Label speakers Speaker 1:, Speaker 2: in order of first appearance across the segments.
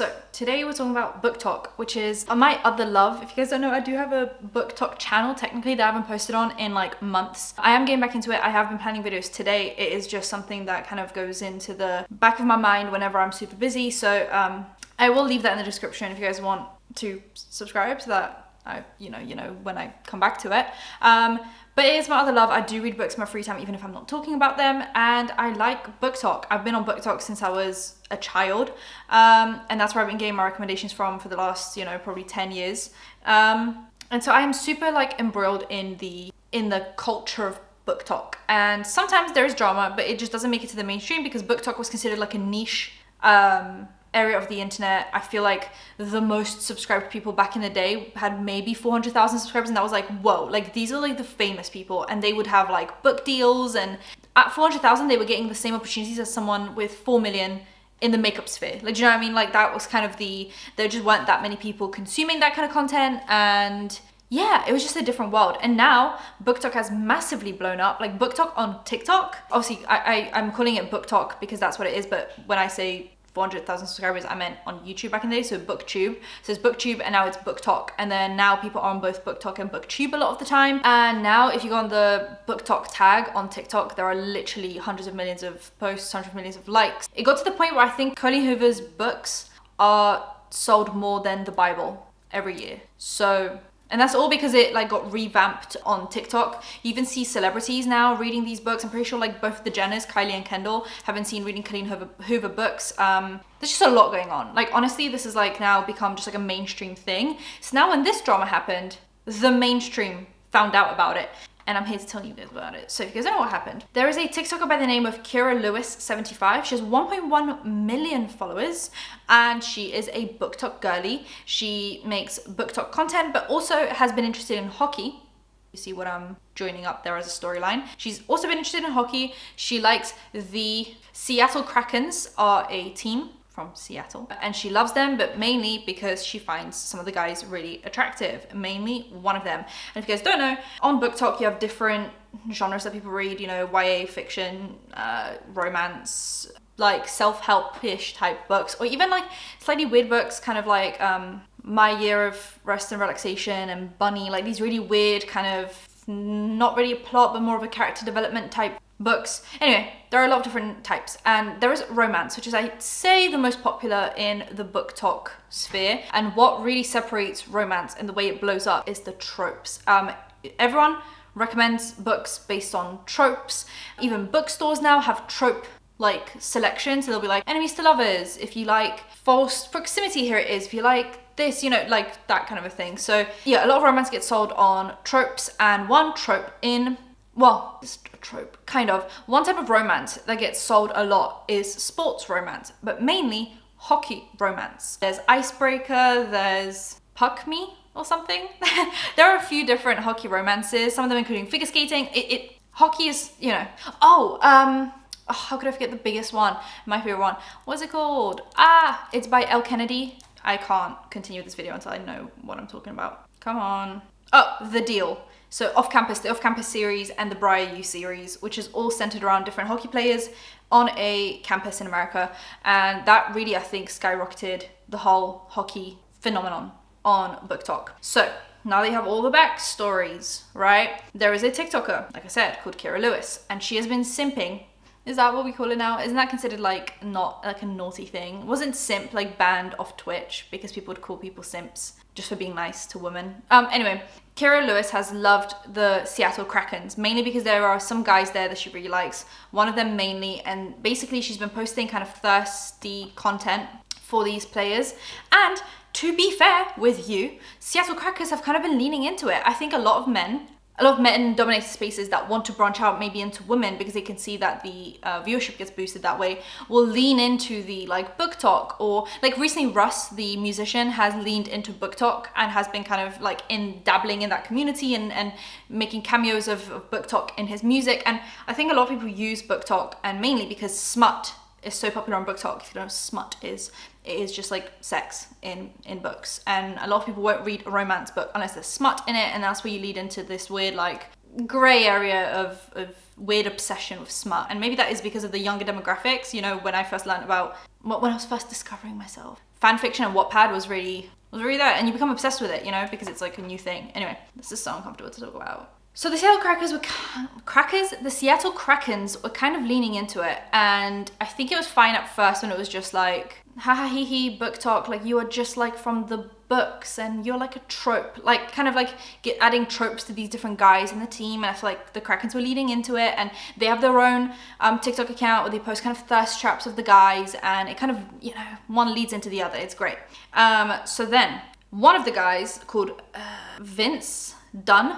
Speaker 1: So today we're talking about booktok, which is my other love. If you guys don't know, I do have a booktok channel technically that I haven't posted on in like months. I am getting back into it. I have been planning videos today. It is just something that kind of goes into the back of my mind whenever I'm super busy. So I will leave that in the description if you guys want to subscribe so that you know when I come back to it. But it is my other love. I do read books in my free time even if I'm not talking about them, and I like booktok. I've been on booktok since I was a child, and that's where I've been getting my recommendations from for the last, probably 10 years. And so I am super like embroiled in the culture of booktok, and sometimes there is drama, but it just doesn't make it to the mainstream because booktok was considered like a niche area of the internet. I feel like the most subscribed people back in the day had maybe 400,000 subscribers, and that was like, whoa, like these are like the famous people, and they would have like book deals, and at 400,000 they were getting the same opportunities as someone with 4 million in the makeup sphere. Like, do you know what I mean? Like that was kind of there just weren't that many people consuming that kind of content, and yeah, it was just a different world. And now booktok has massively blown up. Like booktok on TikTok, obviously I'm calling it booktok because that's what it is, but when I say 400,000 subscribers, I meant on YouTube back in the day, so booktube. So it's booktube and now it's booktok, and then now people are on both booktok and booktube a lot of the time. And now if you go on the booktok tag on TikTok, there are literally hundreds of millions of posts, hundreds of millions of likes. It got to the point where I think Colleen Hoover's books are sold more than the Bible every year. And that's all because it like got revamped on TikTok. You even see celebrities now reading these books. I'm pretty sure like both the Jenners, Kylie and Kendall, have been seen reading Colleen Hoover books. There's just a lot going on. Like honestly, this is like now become just like a mainstream thing. So now when this drama happened, the mainstream found out about it. And I'm here to tell you guys about it. So if you guys don't know what happened, there is a TikToker by the name of Kierra Lewis 75. She has 1.1 million followers, and she is a booktok girly. She makes booktok content, but also has been interested in hockey. You see what I'm joining up there as a storyline. She's also been interested in hockey. She likes the Seattle Krakens, are a team from Seattle, and she loves them, but mainly because she finds some of the guys really attractive, mainly one of them. And if you guys don't know, on booktok you have different genres that people read, YA fiction, romance, like self-help-ish type books, or even like slightly weird books, kind of like My Year of Rest and Relaxation and Bunny, like these really weird kind of not really a plot but more of a character development type books. Anyway, there are a lot of different types, and there is romance, which is I'd say the most popular in the booktok sphere. And what really separates romance and the way it blows up is the tropes. Everyone recommends books based on tropes. Even bookstores now have trope like selection, so they'll be like enemies to lovers, if you like false proximity, here it is, if you like this, like that kind of a thing. So yeah, a lot of romance gets sold on tropes, and one trope it's a trope, kind of. One type of romance that gets sold a lot is sports romance, but mainly hockey romance. There's Icebreaker, there's Puck Me or something. There are a few different hockey romances, some of them including figure skating. Hockey is, how could I forget the biggest one? My favorite one. What's it called? It's by Elle Kennedy. I can't continue this video until I know what I'm talking about. Come on. Oh, The Deal. So the Off-Campus series and the Briar U series, which is all centered around different hockey players on a campus in America. And that really, I think, skyrocketed the whole hockey phenomenon on booktok. So now they have all the backstories, right? There is a TikToker, like I said, called Kierra Lewis, and she has been simping. Is that what we call it now? Isn't that considered like not like a naughty thing? Wasn't simp like banned off Twitch because people would call people simps just for being nice to women? Anyway, Kierra Lewis has loved the Seattle Krakens, mainly because there are some guys there that she really likes. One of them mainly, and basically she's been posting kind of thirsty content for these players. And to be fair with you, Seattle Krakens have kind of been leaning into it. I think a lot of men dominated spaces that want to branch out maybe into women because they can see that the viewership gets boosted that way, will lean into the like booktok. Or like recently Russ, the musician, has leaned into booktok and has been kind of like dabbling in that community and making cameos of booktok in his music. And I think a lot of people use booktok, and mainly because smut is so popular on booktok. If you don't know what smut is, it is just like sex in books, and a lot of people won't read a romance book unless there's smut in it, and that's where you lead into this weird like gray area of weird obsession with smut. And maybe that is because of the younger demographics. When I first learned about when I was first discovering myself. Fan fiction and Wattpad was really there, and you become obsessed with it, you know, because it's like a new thing. Anyway, this is so uncomfortable to talk about. So the Seattle Krakens were kind of leaning into it, and I think it was fine at first when it was just like, haha hee hee, BookTok, like you are just like from the books and you're like a trope, like kind of like adding tropes to these different guys in the team. And I feel like the Krakens were leading into it, and they have their own TikTok account where they post kind of thirst traps of the guys, and it kind of, you know, one leads into the other. It's great. So then one of the guys called Vince Dunn,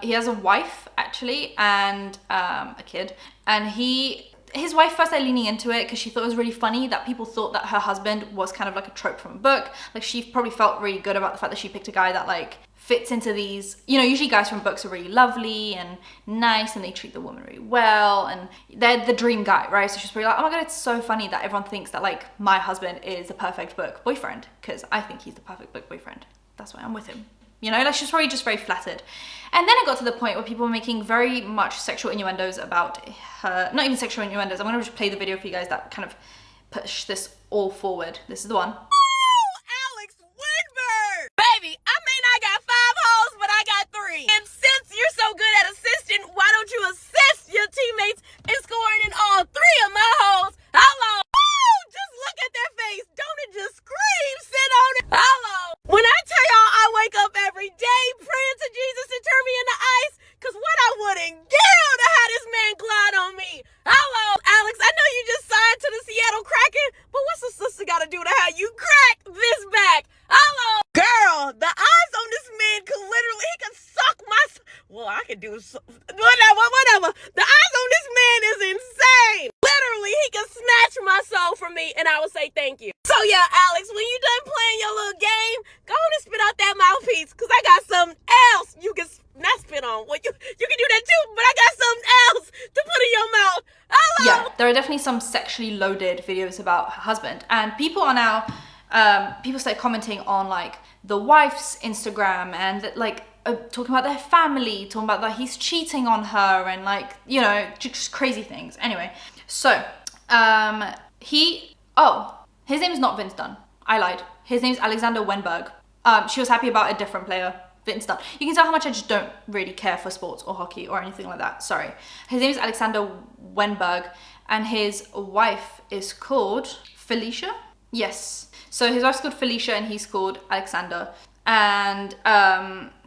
Speaker 1: he has a wife actually, and a kid, and his wife first started leaning into it because she thought it was really funny that people thought that her husband was kind of like a trope from a book. Like she probably felt really good about the fact that she picked a guy that like fits into these, you know, usually guys from books are really lovely and nice and they treat the woman really well and they're the dream guy, right? So she's probably like, oh my God, it's so funny that everyone thinks that like my husband is the perfect book boyfriend, because I think he's the perfect book boyfriend. That's why I'm with him. You know, like she's probably just very flattered. And then it got to the point where people were making very much sexual innuendos about her, not even sexual innuendos. I'm gonna just play the video for you guys that kind of push this all forward. This is the one.
Speaker 2: Oh, Alex Wennbergs! Baby, I mean I got 5 hoes, but I got 3. And since you're so good at assisting, why don't you assist your teammates in scoring in all 3 of my hoes? Hello! Woo! Just look at that face. Don't it just scream? Sit on it. Hello! When I tell y'all I wake up every day praying to Jesus to turn me into ice, cause what I wouldn't give to have this man glide on me. Hello, Alex, I know you just signed to the Seattle Kraken, but what's a sister gotta do to have you crack this back? Hello, girl, the eyes on this man could literally, he could suck my, well, I could do, whatever. The eyes on this man is insane. Literally, he could snatch my soul from me and I would say thank you. So yeah, Alex, when you done playing your little game, go on and spit out that mouthpiece, cause I got something else you can not spit on. Well, you can do that too, but I got something else to put in your mouth. Hello.
Speaker 1: Yeah, there are definitely some sexually loaded videos about her husband, and people are now, people start commenting on like the wife's Instagram and like talking about their family, talking about that he's cheating on her and like, you know, just crazy things. Anyway, so his name is not Vince Dunn. I lied. His name's Alexander Wennberg. She was happy about a different player, Vince Dunn. You can tell how much I just don't really care for sports or hockey or anything like that. Sorry. His name is Alexander Wennberg, and his wife is called Felicia. Yes. So his wife's called Felicia and he's called Alexander. And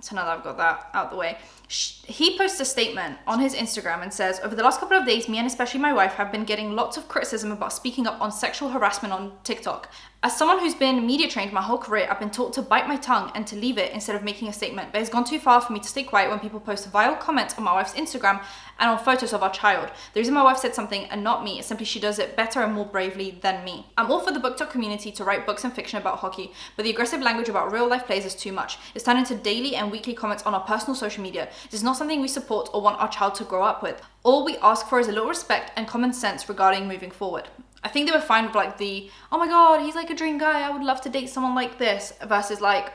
Speaker 1: so now that I've got that out of the way, he posts a statement on his Instagram and says, over the last couple of days, me and especially my wife have been getting lots of criticism about speaking up on sexual harassment on TikTok. As someone who's been media trained my whole career, I've been taught to bite my tongue and to leave it instead of making a statement, but it's gone too far for me to stay quiet when people post vile comments on my wife's Instagram and on photos of our child. The reason my wife said something and not me is simply she does it better and more bravely than me. I'm all for the BookTok community to write books and fiction about hockey, but the aggressive language about real life players is too much. It's turned into daily and weekly comments on our personal social media. This is not something we support or want our child to grow up with. All we ask for is a little respect and common sense regarding moving forward. I think they were fine with like the, oh my God, he's like a dream guy, I would love to date someone like this, versus like,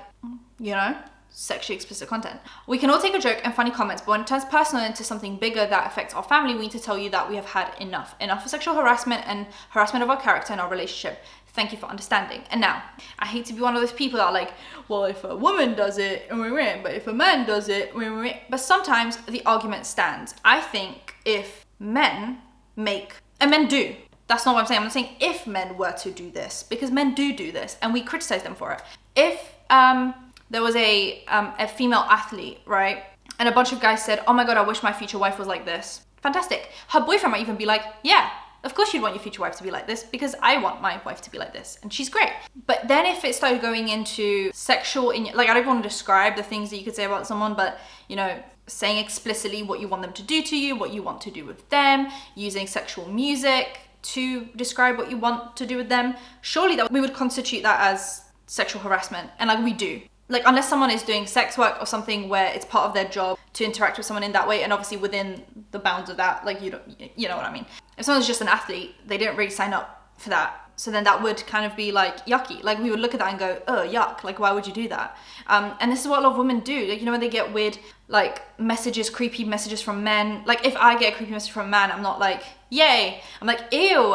Speaker 1: you know, sexually explicit content. We can all take a joke and funny comments, but when it turns personal into something bigger that affects our family, we need to tell you that we have had enough. Enough of sexual harassment and harassment of our character and our relationship. Thank you for understanding. And now, I hate to be one of those people that are like, well, if a woman does it, but if a man does it, but sometimes the argument stands. I think if men make, and men do, that's not what I'm saying. I'm not saying if men were to do this, because men do this and we criticize them for it. If there was a female athlete, right? And a bunch of guys said, oh my God, I wish my future wife was like this. Fantastic. Her boyfriend might even be like, yeah, of course you'd want your future wife to be like this because I want my wife to be like this and she's great. But then if it started going into sexual, like I don't want to describe the things that you could say about someone, but you know, saying explicitly what you want them to do to you, what you want to do with them, using sexual music to describe what you want to do with them, surely that we would constitute that as sexual harassment. And like we do. Like unless someone is doing sex work or something where it's part of their job to interact with someone in that way, and obviously within the bounds of that, like you know what I mean. If someone's just an athlete, they didn't really sign up for that. So then that would kind of be like yucky. Like we would look at that and go, oh, yuck. Like why would you do that? And this is what a lot of women do. Like, you know, when they get weird, like messages, creepy messages from men. Like if I get a creepy message from a man, I'm not like, yay. I'm like, ew,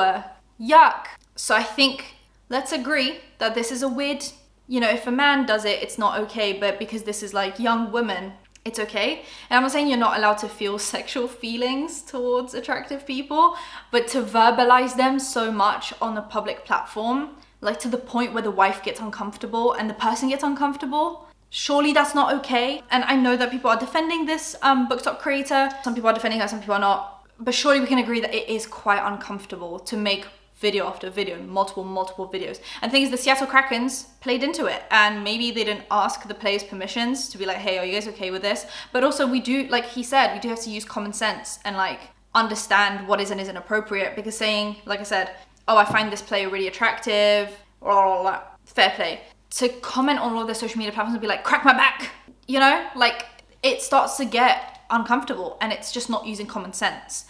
Speaker 1: yuck. So I think let's agree that this is a weird, you know, if a man does it, it's not okay, but because this is like young women, it's okay. And I'm not saying you're not allowed to feel sexual feelings towards attractive people, but to verbalize them so much on a public platform, like to the point where the wife gets uncomfortable and the person gets uncomfortable, surely that's not okay. And I know that people are defending this BookTok creator. Some people are defending her, some people are not. But surely we can agree that it is quite uncomfortable to make video after video, multiple videos. And the thing is, the Seattle Krakens played into it, and maybe they didn't ask the players permissions to be like, hey, are you guys okay with this? But also we do, like he said, we do have to use common sense and like understand what is and isn't appropriate, because saying, like I said, oh, I find this player really attractive, or fair play. To comment on all of the social media platforms and be like, crack my back, you know, like it starts to get uncomfortable, and it's just not using common sense.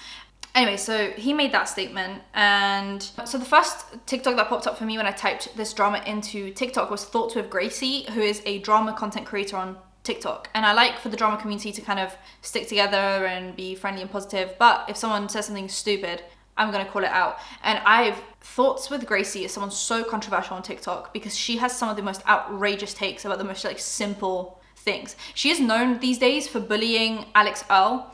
Speaker 1: Anyway, so he made that statement, and so the first TikTok that popped up for me when I typed this drama into TikTok was Thoughts with Gracie, who is a drama content creator on TikTok. And I like for the drama community to kind of stick together and be friendly and positive, but if someone says something stupid, I'm gonna call it out. And Thoughts with Gracie is someone so controversial on TikTok because she has some of the most outrageous takes about the most like simple things. She is known these days for bullying Alex Earl,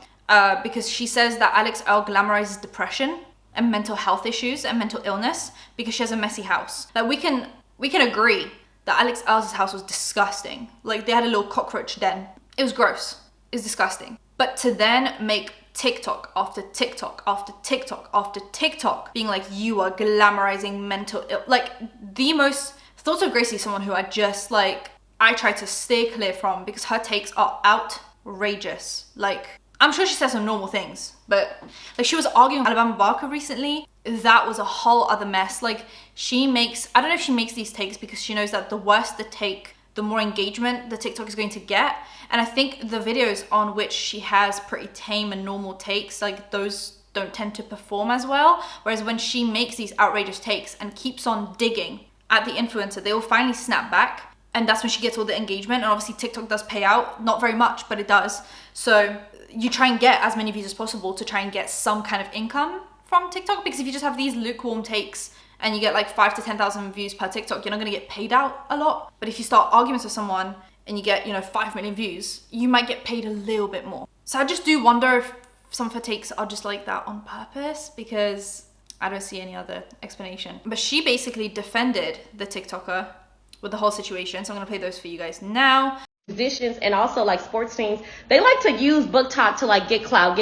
Speaker 1: because she says that Alex Earl glamorizes depression and mental health issues and mental illness because she has a messy house. Like we can agree that Alex Earl's house was disgusting. Like they had a little cockroach den. It was gross. It was disgusting. But to then make TikTok after TikTok after TikTok after TikTok being like, you are glamorizing mental like the most Thoughts of Gracie is someone who I try to stay clear from because her takes are outrageous. Like, I'm sure she says some normal things, but like she was arguing with Alabama Barker recently. That was a whole other mess. Like I don't know if she makes these takes because she knows that the worse the take, the more engagement the TikTok is going to get. And I think the videos on which she has pretty tame and normal takes, like those don't tend to perform as well. Whereas when she makes these outrageous takes and keeps on digging at the influencer, they will finally snap back. And that's when she gets all the engagement. And obviously TikTok does pay out, not very much, but it does. So you try and get as many views as possible to try and get some kind of income from TikTok, because if you just have these lukewarm takes and you get like 5 to 10,000 views per TikTok, you're not gonna get paid out a lot. But if you start arguments with someone and you get, 5 million views, you might get paid a little bit more. So I just do wonder if some of her takes are just like that on purpose, because I don't see any other explanation. But she basically defended the TikToker with the whole situation. So I'm gonna play those for you guys now.
Speaker 2: Musicians and also like sports teams, they like to use BookTok to like get clout.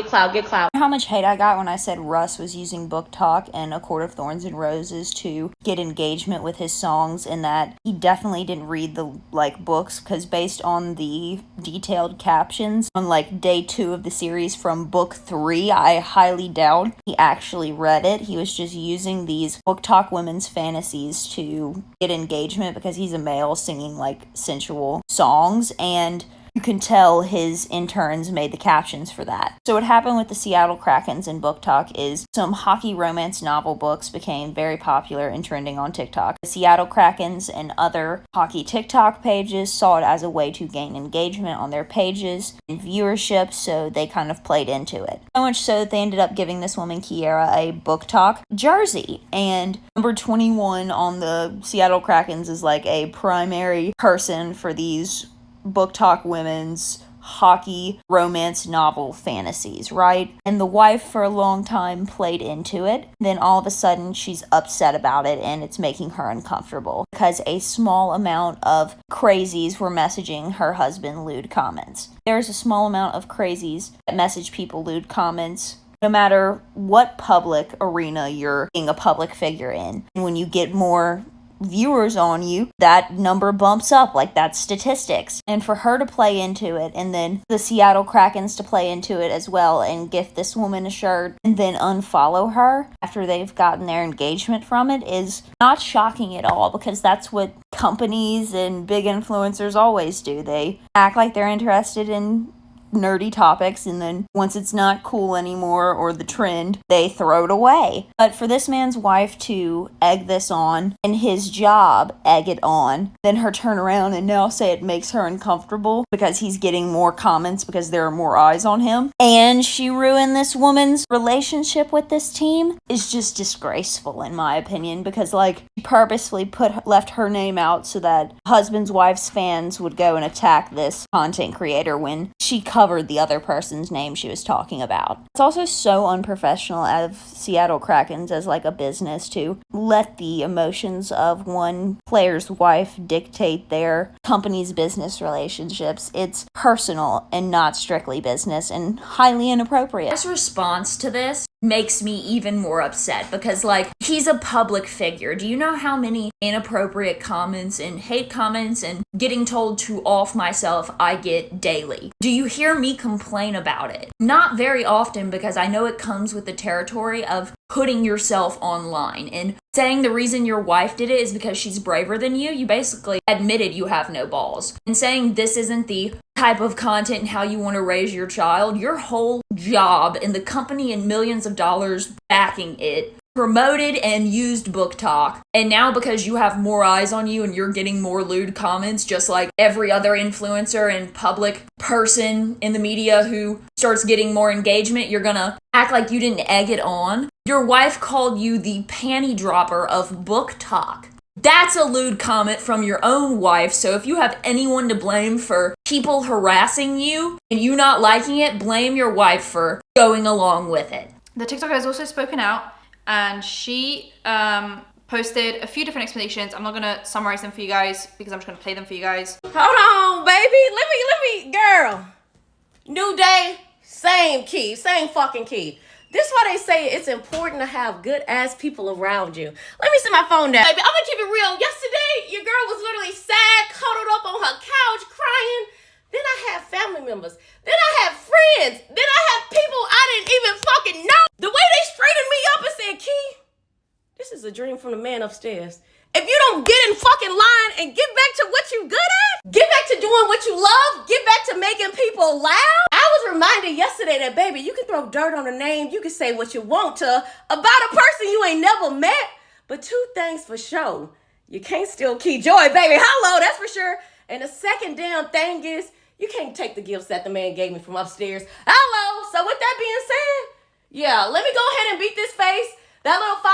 Speaker 3: How much hate I got when I said Russ was using BookTok and A Court of Thorns and Roses to get engagement with his songs, and that he definitely didn't read the books, because based on the detailed captions on day 2 of the series from book 3, I highly doubt he actually read it. He was just using these BookTok women's fantasies to get engagement because he's a male singing sensual songs. And you can tell his interns made the captions for that. So what happened with the Seattle Krakens and BookTok is some hockey romance novel books became very popular and trending on TikTok. The Seattle Krakens and other hockey TikTok pages saw it as a way to gain engagement on their pages and viewership, so they kind of played into it. So much so that they ended up giving this woman, Kierra, a BookTok jersey. And number 21 on the Seattle Krakens is a primary person for these BookTok women's hockey romance novel fantasies, right? And the wife for a long time played into it. Then all of a sudden she's upset about it and it's making her uncomfortable because a small amount of crazies were messaging her husband lewd comments. There's a small amount of crazies that message people lewd comments no matter what public arena you're being a public figure in. And when you get more viewers on you, that number bumps up. That's statistics. And for her to play into it, and then the Seattle Krakens to play into it as well and gift this woman a shirt and then unfollow her after they've gotten their engagement from it is not shocking at all, because that's what companies and big influencers always do. They act like they're interested in nerdy topics, and then once it's not cool anymore or the trend, they throw it away. But for this man's wife to egg this on, and his job egg it on, then her turn around and now say it makes her uncomfortable because he's getting more comments because there are more eyes on him, and she ruined this woman's relationship with this team, is just disgraceful in my opinion, because like, she purposefully left her name out so that husband's wife's fans would go and attack this content creator when she covered the other person's name she was talking about. It's also so unprofessional of Seattle Krakens as like a business to let the emotions of one player's wife dictate their company's business relationships. It's personal and not strictly business, and highly inappropriate. His response to this makes me even more upset because, like, he's a public figure. Do you know how many inappropriate comments and hate comments and getting told to off myself I get daily? Do you hear me complain about it? Not very often, because I know it comes with the territory of putting yourself online and saying the reason your wife did it is because she's braver than you. You basically admitted you have no balls. And saying this isn't the type of content and how you want to raise your child, your whole job and the company and millions of dollars backing it promoted and used BookTok, and now because you have more eyes on you and you're getting more lewd comments just like every other influencer and public person in the media who starts getting more engagement, you're gonna act like you didn't egg it on. Your wife called you the panty dropper of BookTok. That's a lewd comment from your own wife, so if you have anyone to blame for people harassing you and you not liking it, blame your wife for going along with it.
Speaker 1: The TikToker has also spoken out, and she posted a few different explanations. I'm not gonna summarize them for you guys because I'm just gonna play them for you guys.
Speaker 2: Hold on, baby. Let me, girl. New day, same key, same fucking key. This is why they say it's important to have good ass people around you. Let me set my phone down. Baby, I'm gonna keep it real. Yesterday, your girl was literally sad, cuddled up on her couch, crying. Then I had family members. Then I had friends. Then I had people I didn't even fucking know. The way they straightened me up and said, Key, this is a dream from the man upstairs. If you don't get in fucking line and get back to what you good at, get back to doing what you love, get back to making people laugh. I was reminded yesterday that, baby, you can throw dirt on a name, you can say what you want to about a person you ain't never met, but two things for sure. You can't steal Key joy, baby. Hello, that's for sure. And the second damn thing is, you can't take the gifts that the man gave me from upstairs. Hello. So with that being said, yeah, let me go ahead and beat this face. That little $500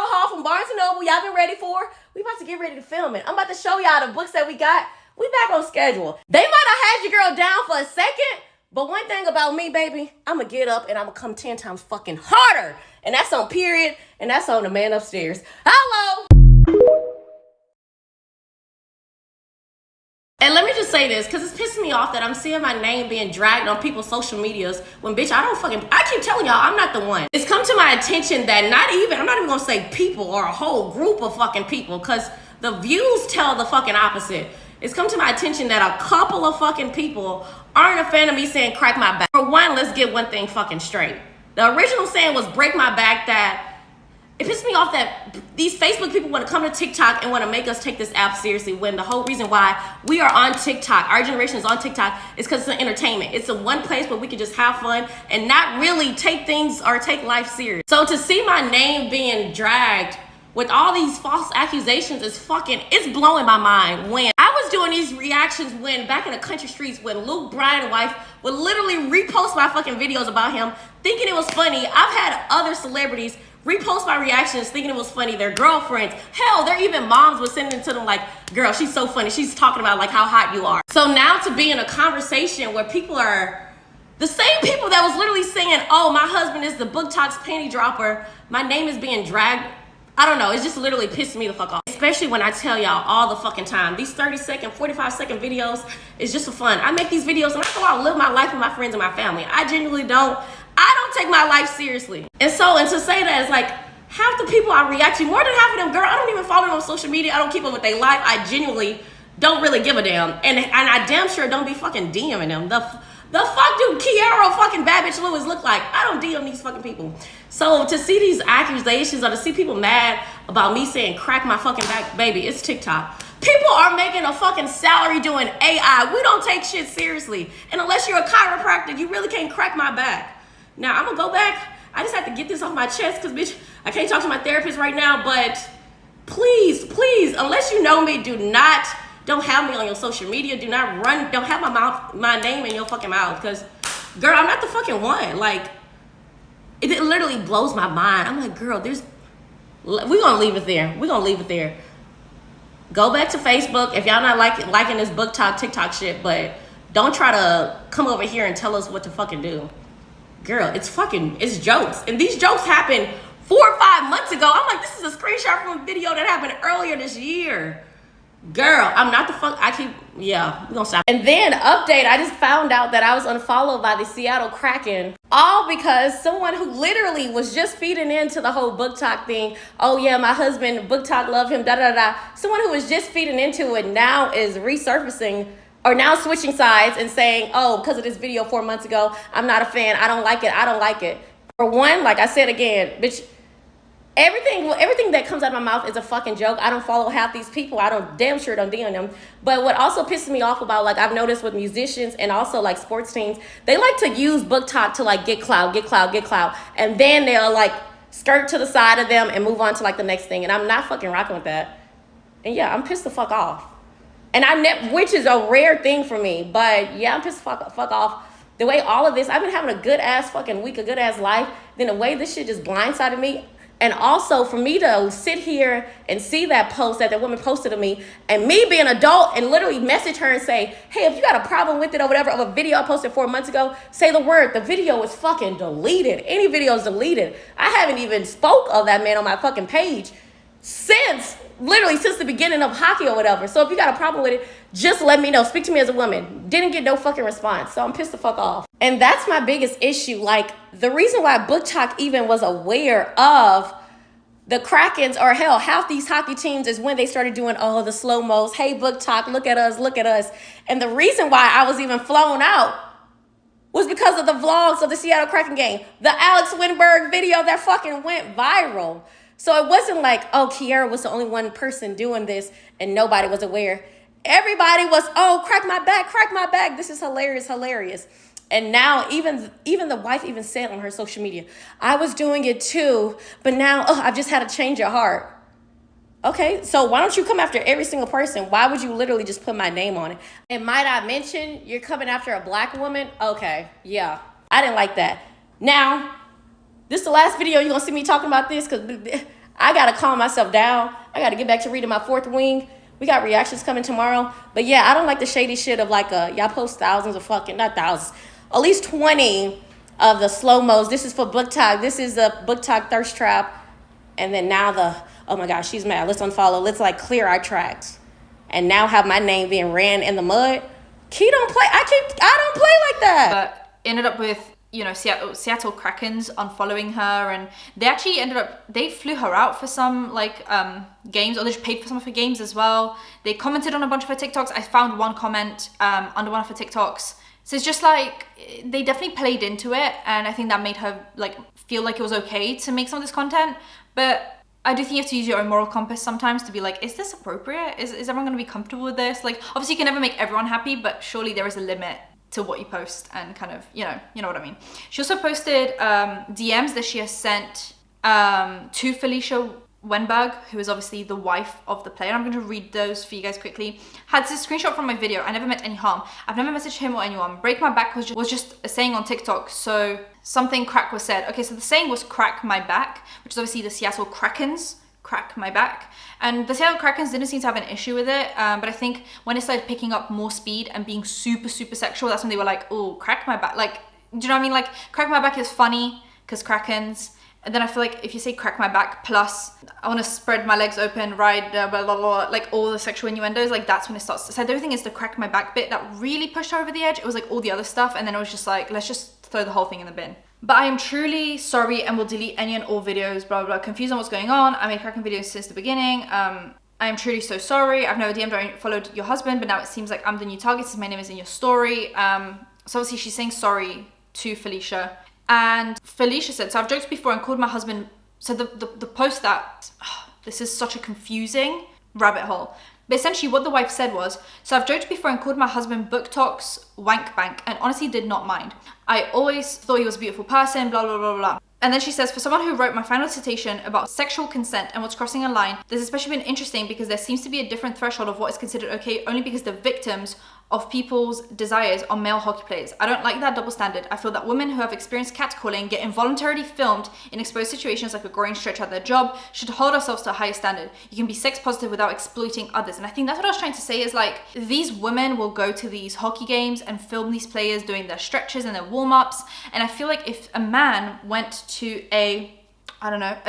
Speaker 2: haul from Barnes & Noble y'all been ready for, we about to get ready to film it. I'm about to show y'all the books that we got. We back on schedule. They might have had your girl down for a second, but one thing about me, baby, I'm going to get up and I'm going to come 10 times fucking harder. And that's on period, and that's on the man upstairs. Hello. And let me just say this, because it's pissing me off that I'm seeing my name being dragged on people's social medias when, bitch, I keep telling y'all, I'm not the one. It's come to my attention that I'm not even going to say people or a whole group of fucking people, because the views tell the fucking opposite. It's come to my attention that a couple of fucking people aren't a fan of me saying crack my back. For one, let's get one thing fucking straight. The original saying was break my back. That it pisses me off that these Facebook people want to come to TikTok and want to make us take this app seriously, when the whole reason why we are on TikTok, our generation is on TikTok, is because it's an entertainment. It's a one place where we can just have fun and not really take things or take life serious. So to see my name being dragged with all these false accusations is it's blowing my mind. When I was doing these reactions when back in the country streets, when Luke Bryan's wife would literally repost my fucking videos about him, thinking it was funny. I've had other celebrities repost my reactions thinking it was funny. Their girlfriends, hell, their even moms would send it to them like, girl, she's so funny. She's talking about like how hot you are. So now to be in a conversation where people are the same people that was literally saying, oh, my husband is the BookTok's panty dropper, my name is being dragged. I don't know, it's just literally pissing me the fuck off. Especially when I tell y'all all the fucking time, these 30-second, 45-second videos is just for fun. I make these videos and I go out and live my life with my friends and my family. I genuinely don't take my life seriously. And to say that is like, half the people I react to, more than half of them, girl, I don't even follow them on social media. I don't keep up with their life. I genuinely don't really give a damn. And I damn sure don't be fucking DMing them. The fuck do Kierra fucking Bad Bitch Lewis look like? I don't DM these fucking people. So to see these accusations or to see people mad about me saying crack my fucking back, baby, it's TikTok. People are making a fucking salary doing AI. We don't take shit seriously. And unless you're a chiropractor, you really can't crack my back. Now, I'm gonna go back. I just have to get this off my chest because, bitch, I can't talk to my therapist right now. But please, unless you know me, don't have me on your social media. Don't have my name in your fucking mouth. Because, girl, I'm not the fucking one. Like, it literally blows my mind. I'm like, girl, we're gonna leave it there. Go back to Facebook if y'all not liking this booktok TikTok shit, but don't try to come over here and tell us what to fucking do. Girl, it's jokes. And these jokes happened 4 or 5 months ago. I'm like, this is a screenshot from a video that happened earlier this year. Girl, I'm not the fuck. we're gonna stop. And then, update, I just found out that I was unfollowed by the Seattle Kraken. All because someone who literally was just feeding into the whole booktok thing. Oh yeah, my husband, booktok, love him, Someone who was just feeding into it now is resurfacing or now switching sides and saying, oh, because of this video 4 months ago, I'm not a fan. I don't like it. For one, like I said again, bitch, everything that comes out of my mouth is a fucking joke. I don't follow half these people. I damn sure don't DM them. But what also pisses me off about, like, I've noticed with musicians and also like sports teams, they like to use booktok to like get clout. And then they'll like skirt to the side of them and move on to like the next thing. And I'm not fucking rocking with that. And yeah, I'm pissed the fuck off. And which is a rare thing for me. But yeah, I'm pissed the fuck off. The way all of this, I've been having a good ass fucking week, a good ass life. Then the way this shit just blindsided me. And also for me to sit here and see that post that woman posted of me, and me being an adult and literally message her and say, hey, if you got a problem with it or whatever of a video I posted 4 months ago, say the word. The video is fucking deleted. Any video is deleted. I haven't even spoke of that man on my fucking page since the beginning of hockey or whatever. So if you got a problem with it, just let me know. Speak to me as a woman. Didn't get no fucking response. So I'm pissed the fuck off. And that's my biggest issue. Like, the reason why booktok even was aware of the Krakens, or hell, half these hockey teams, is when they started doing all the slow-mos. Hey, booktok, look at us. And the reason why I was even flown out was because of the vlogs of the Seattle Kraken game. The Alex Wennbergs video that fucking went viral. So it wasn't like, oh, Kierra was the only one person doing this and nobody was aware. Everybody was, oh, crack my back. This is hilarious. And now even the wife even said on her social media, I was doing it too, but now I've just had a change of heart. Okay, so why don't you come after every single person? Why would you literally just put my name on it? And might I mention, you're coming after a black woman? Okay, yeah, I didn't like that. Now, this is the last video you're going to see me talking about this because I got to calm myself down. I got to get back to reading my fourth wing. We got reactions coming tomorrow. But yeah, I don't like the shady shit of like, y'all post thousands of fucking, not thousands, at least 20 of the slow-mos. This is for booktok. This is the booktok thirst trap. And then now oh my gosh, she's mad. Let's unfollow. Let's like clear our tracks. And now have my name being ran in the mud. Key don't play. I don't play like that.
Speaker 1: But ended up with, Seattle Krakens unfollowing her, and they flew her out for some games, or they paid for some of her games as well. They commented on a bunch of her TikToks. I found one comment under one of her TikToks. So it's just like, they definitely played into it, and I think that made her feel like it was okay to make some of this content. But I do think you have to use your own moral compass sometimes to be like, is this appropriate? Is everyone going to be comfortable with this? Like, obviously you can never make everyone happy, but surely there is a limit to what you post, and kind of, you know what I mean. She also posted DMs that she has sent to Felicia Wennbergs, who is obviously the wife of the player. I'm going to read those for you guys quickly. Had this screenshot from my video. I never meant any harm. I've never messaged him or anyone. Break my back was just a saying on TikTok. So something crack was said. Okay, so the saying was crack my back, which is obviously the Seattle Krakens. Crack my back. And the Seattle Krakens didn't seem to have an issue with it, but I think when it started picking up more speed and being super sexual, that's when they were like, oh, crack my back. Like, do you know what I mean? Like, crack my back is funny because Krakens. And then I feel like if you say crack my back plus I want to spread my legs open, ride, blah, blah, blah, like all the sexual innuendos, like that's when it starts. So I don't think it's the crack my back bit that really pushed her over the edge. It was like all the other stuff, and then it was just like, let's just throw the whole thing in the bin. But I am truly sorry and will delete any and all videos, blah, blah, blah, confused on what's going on. I made Kraken videos since the beginning. I am truly so sorry. I've never DM'd or followed your husband, but now it seems like I'm the new target since my name is in your story. So obviously she's saying sorry to Felicia. And Felicia said, so I've joked before and called my husband. So the post that, this is such a confusing rabbit hole. But essentially what the wife said was, so I've joked before and called my husband BookTok's wank bank and honestly did not mind. I always thought he was a beautiful person, blah, blah, blah, blah. And then she says, for someone who wrote my final dissertation about sexual consent and what's crossing a line, this has especially been interesting because there seems to be a different threshold of what is considered okay only because the victims of people's desires are male hockey players. I don't like that double standard. I feel that women who have experienced catcalling, get involuntarily filmed in exposed situations like a groin stretch out their job, should hold ourselves to a higher standard. You can be sex positive without exploiting others. And I think that's what I was trying to say is like, these women will go to these hockey games and film these players doing their stretches and their warm-ups. And I feel like if a man went to a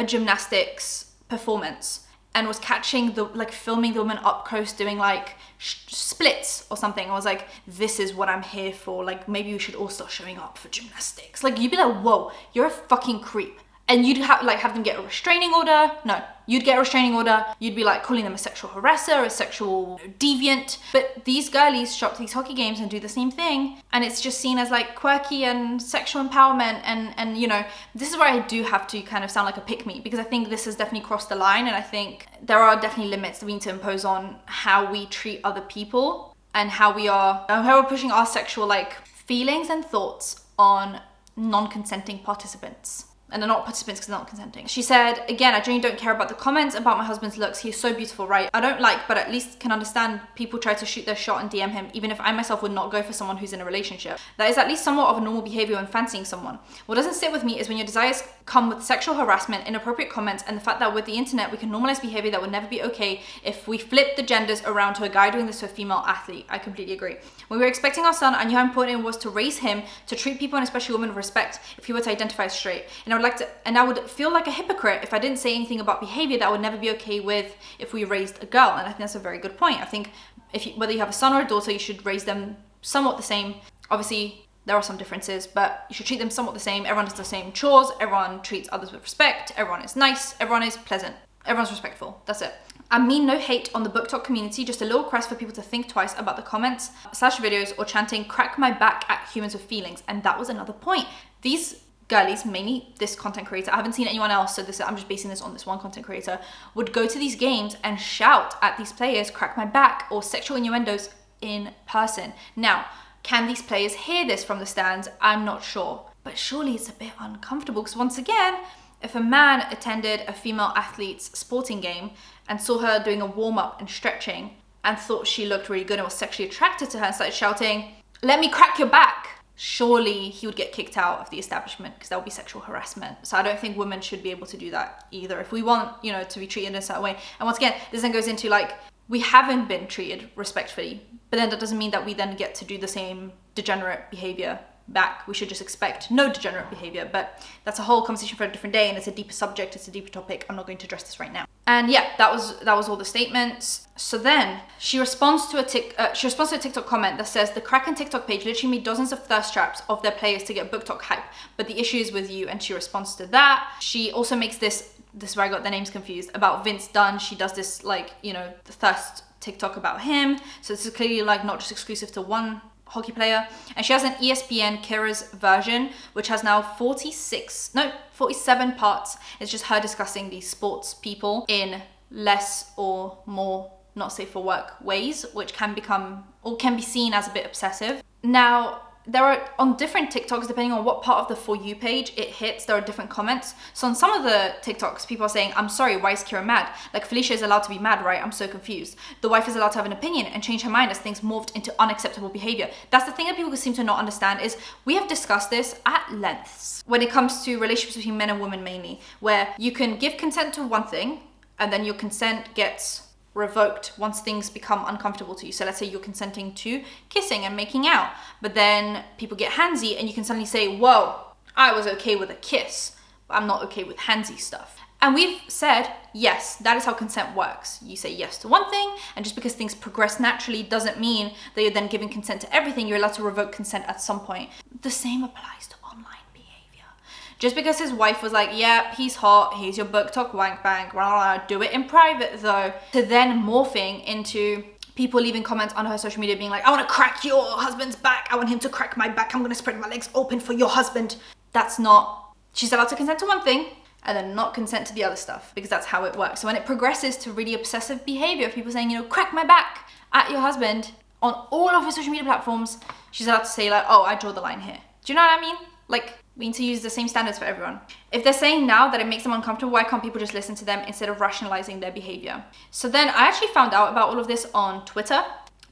Speaker 1: gymnastics performance and was catching filming the woman up close doing like splits or something, I was like, this is what I'm here for. Like, maybe you should all start showing up for gymnastics. Like, you'd be like, whoa, you're a fucking creep. And you'd have them get a restraining order. No, you'd get a restraining order. You'd be like calling them a sexual harasser, a sexual deviant. But these girlies show up to these hockey games and do the same thing. And it's just seen as like quirky and sexual empowerment. And you know, this is where I do have to kind of sound like a pick-me, because I think this has definitely crossed the line. And I think there are definitely limits that we need to impose on how we treat other people and how we're pushing our sexual like feelings and thoughts on non-consenting participants. And they're not participants because they're not consenting. She said, again, I genuinely don't care about the comments about my husband's looks. He's so beautiful, right? I don't like, but at least can understand people try to shoot their shot and DM him, even if I myself would not go for someone who's in a relationship. That is at least somewhat of a normal behavior when fancying someone. What doesn't sit with me is when your desires come with sexual harassment, inappropriate comments, and the fact that with the internet, we can normalize behavior that would never be okay if we flip the genders around to a guy doing this to a female athlete. I completely agree. When we were expecting our son, I knew how important it was to raise him, to treat people and especially women with respect if he were to identify as straight. And I would feel like a hypocrite if I didn't say anything about behavior that would never be okay with if we raised a girl. And I think that's a very good point. I think whether you have a son or a daughter, you should raise them somewhat the same. Obviously, there are some differences, but you should treat them somewhat the same. Everyone does the same chores. Everyone treats others with respect. Everyone is nice. Everyone is pleasant. Everyone's respectful. That's it. I mean no hate on the BookTok community, just a little request for people to think twice about the comments / videos or chanting crack my back at humans with feelings. And that was another point. These girlies, mainly this content creator, I haven't seen anyone else, so I'm just basing this on this one content creator, would go to these games and shout at these players, crack my back, or sexual innuendos in person. Now, can these players hear this from the stands? I'm not sure. But surely it's a bit uncomfortable, because once again, if a man attended a female athlete's sporting game and saw her doing a warm-up and stretching and thought she looked really good and was sexually attracted to her and started shouting, let me crack your back, surely he would get kicked out of the establishment because that would be sexual harassment. So I don't think women should be able to do that either if we want, to be treated in a certain way. And once again, this then goes into like, we haven't been treated respectfully, but then that doesn't mean that we then get to do the same degenerate behavior back. We should just expect no degenerate behavior, but that's a whole conversation for a different day, and it's a deeper subject, it's a deeper topic. I'm not going to address this right now. And yeah, that was all the statements. So then she responds to a TikTok comment that says the Kraken TikTok page literally made dozens of thirst traps of their players to get BookTok hype, but the issue is with you. And she responds to that. She also makes this is where I got their names confused, about Vince Dunn. She does this the thirst TikTok about him. So this is clearly like not just exclusive to one hockey player. And she has an ESPN Kierra's version, which has now 47 parts. It's just her discussing these sports people in less or more not safe for work ways, which can be seen as a bit obsessive. Now, there are, on different TikToks, depending on what part of the For You page it hits, there are different comments. So on some of the TikToks, people are saying, I'm sorry, why is Kierra mad? Like, Felicia is allowed to be mad, right? I'm so confused. The wife is allowed to have an opinion and change her mind as things morphed into unacceptable behavior. That's the thing that people seem to not understand, is we have discussed this at lengths when it comes to relationships between men and women mainly, where you can give consent to one thing and then your consent gets revoked once things become uncomfortable to you. So let's say you're consenting to kissing and making out, but then people get handsy and you can suddenly say, whoa, I was okay with a kiss, but I'm not okay with handsy stuff. And we've said, yes, that is how consent works. You say yes to one thing, and just because things progress naturally doesn't mean that you're then giving consent to everything. You're allowed to revoke consent at some point. The same applies to online behavior. Just because his wife was like, yeah, he's hot, he's your BookTok wank bank, do it in private though, to then morphing into people leaving comments on her social media being like, I want to crack your husband's back, I want him to crack my back, I'm going to spread my legs open for your husband. That's not, she's allowed to consent to one thing, and then not consent to the other stuff, because that's how it works. So when it progresses to really obsessive behavior of people saying, you know, crack my back at your husband on all of her social media platforms, she's allowed to say like, oh, I draw the line here. Do you know what I mean? Like, we need to use the same standards for everyone. If they're saying now that it makes them uncomfortable, why can't people just listen to them instead of rationalizing their behavior? So then I actually found out about all of this on Twitter,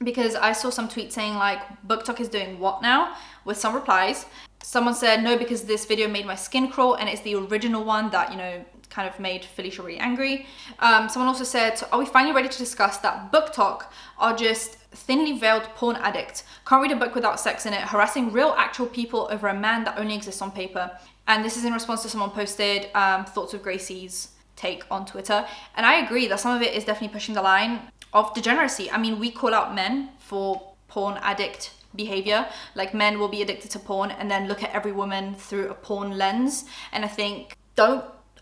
Speaker 1: because I saw some tweets saying like, BookTok is doing what now? With some replies. Someone said, no, because this video made my skin crawl, and it's the original one that, you know, kind of made Felicia really angry. Someone also said, so are we finally ready to discuss that BookTok are just thinly veiled porn addicts, can't read a book without sex in it, harassing real actual people over a man that only exists on paper? And this is in response to someone posted thoughts of Gracie's take on Twitter. And I agree that some of it is definitely pushing the line of degeneracy. I mean, we call out men for porn addict behavior. Like, men will be addicted to porn and then look at every woman through a porn lens. And I think,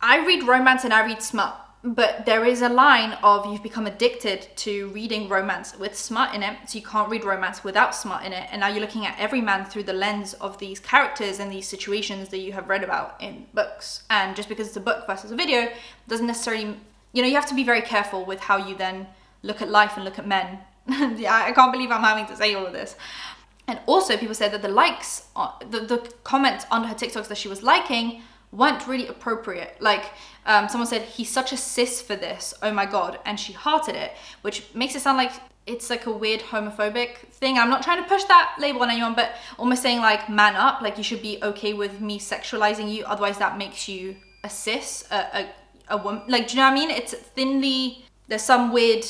Speaker 1: I read romance and I read smut, but there is a line of you've become addicted to reading romance with smut in it, so you can't read romance without smut in it. And now you're looking at every man through the lens of these characters and these situations that you have read about in books. And just because it's a book versus a video doesn't necessarily, you know, you have to be very careful with how you then look at life and look at men. Yeah, I can't believe I'm having to say all of this. And also people said that the likes, the comments under her TikToks that she was liking weren't really appropriate. Like, someone said, he's such a cis for this, oh my god, and she hearted it, which makes it sound like it's like a weird homophobic thing. I'm not trying to push that label on anyone, but almost saying like, man up, like you should be okay with me sexualizing you, otherwise that makes you a cis, a woman. Like, do you know what I mean? It's thinly, there's some weird,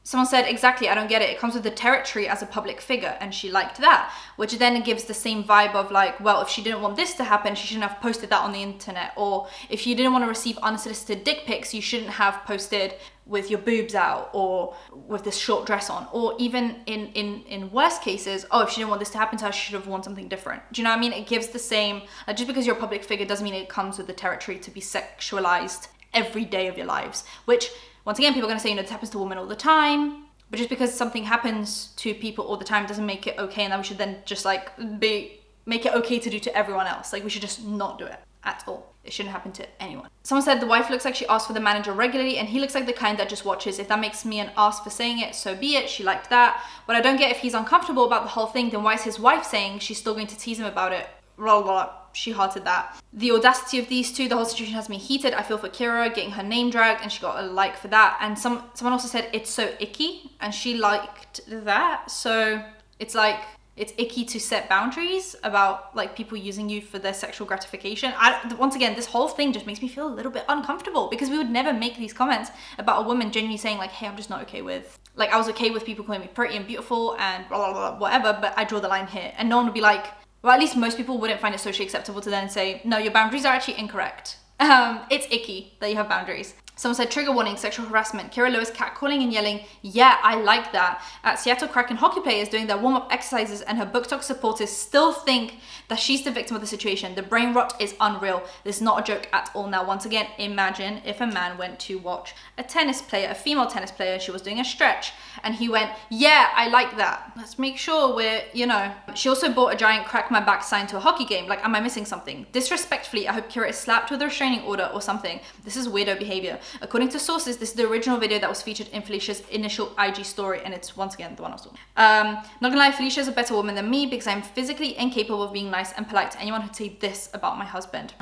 Speaker 1: someone said, exactly, I don't get it. It comes with the territory as a public figure, and she liked that, which then gives the same vibe of like, well, if she didn't want this to happen, she shouldn't have posted that on the internet. Or if you didn't want to receive unsolicited dick pics, you shouldn't have posted with your boobs out or with this short dress on. Or even in worst cases, oh, if she didn't want this to happen to her, she should have worn something different. Do you know what I mean? It gives the same, like, just because you're a public figure doesn't mean it comes with the territory to be sexualized every day of your lives, which, once again, people are going to say, you know, this happens to women all the time, but just because something happens to people all the time doesn't make it okay, and that we should then just like make it okay to do to everyone else. Like, we should just not do it at all. It shouldn't happen to anyone. Someone said the wife looks like she asks for the manager regularly, and he looks like the kind that just watches. If that makes me an ass for saying it, so be it. She liked that. But I don't get, if he's uncomfortable about the whole thing, then why is his wife saying she's still going to tease him about it? Blah, blah, blah. She hearted that. The audacity of these two, the whole situation has me heated. I feel for Kierra getting her name dragged, and she got a like for that. And someone also said it's so icky, and she liked that. So it's like, it's icky to set boundaries about like people using you for their sexual gratification. Once again, this whole thing just makes me feel a little bit uncomfortable, because we would never make these comments about a woman genuinely saying like, hey, I'm just not okay with, like, I was okay with people calling me pretty and beautiful and blah, blah, blah, whatever, but I draw the line here. And no one would be like, well, at least most people wouldn't find it socially acceptable to then say, no, your boundaries are actually incorrect. It's icky that you have boundaries. Someone said, trigger warning, sexual harassment. Kierra Lewis catcalling and yelling, yeah, I like that. At Seattle Kraken hockey players doing their warm-up exercises, and her BookTok supporters still think that she's the victim of the situation. The brain rot is unreal. This is not a joke at all. Now, once again, imagine if a man went to watch a tennis player, a female tennis player, she was doing a stretch, and he went, yeah, I like that. Let's make sure we're, you know. She also bought a giant crack my back sign to a hockey game. Like, am I missing something? Disrespectfully, I hope Kierra is slapped with a restraining order or something. This is weirdo behavior. According to sources, this is the original video that was featured in Felicia's initial IG story, and it's once again the one I saw. Not gonna lie, Felicia's a better woman than me, because I'm physically incapable of being nice and polite to anyone who'd say this about my husband.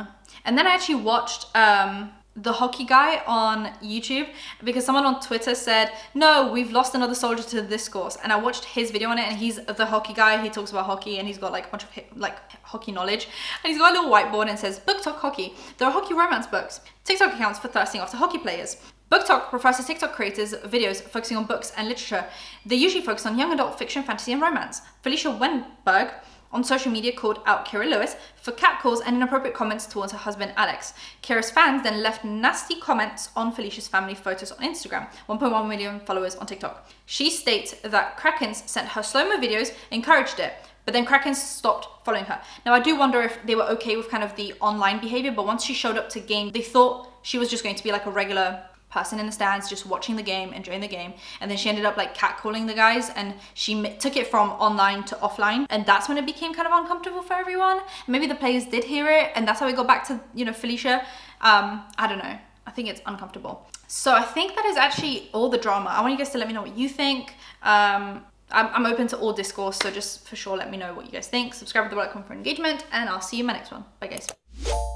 Speaker 1: And then I actually watched the hockey guy on YouTube, because someone on Twitter said, no, we've lost another soldier to the discourse. And I watched his video on it, and he's the hockey guy. He talks about hockey, and he's got like a bunch of hockey knowledge, and he's got a little whiteboard and says, BookTok hockey. There are hockey romance books, TikTok accounts for thirsting after hockey players. BookTok refers to TikTok creators' videos focusing on books and literature. They usually focus on young adult fiction, fantasy, and romance. Felicia Wennbergs on social media called out Kierra Lewis for catcalls and inappropriate comments towards her husband Alex. Kierra's fans then left nasty comments on Felicia's family photos on Instagram. 1.1 million followers on TikTok. She states that Krakens sent her slow-mo videos, encouraged it, but then Krakens stopped following her. Now, I do wonder if they were okay with kind of the online behavior, but once she showed up to game, they thought she was just going to be like a regular person in the stands just watching the game, enjoying the game, and then she ended up like catcalling the guys, and she took it from online to offline, and that's when it became kind of uncomfortable for everyone. Maybe the players did hear it, and that's how we got back to, you know, Felicia. I don't know. I think it's uncomfortable. So I think that is actually all the drama. I want you guys to let me know what you think. I'm open to all discourse, so just for sure let me know what you guys think. Subscribe to the bell icon for engagement, and I'll see you in my next one. Bye guys.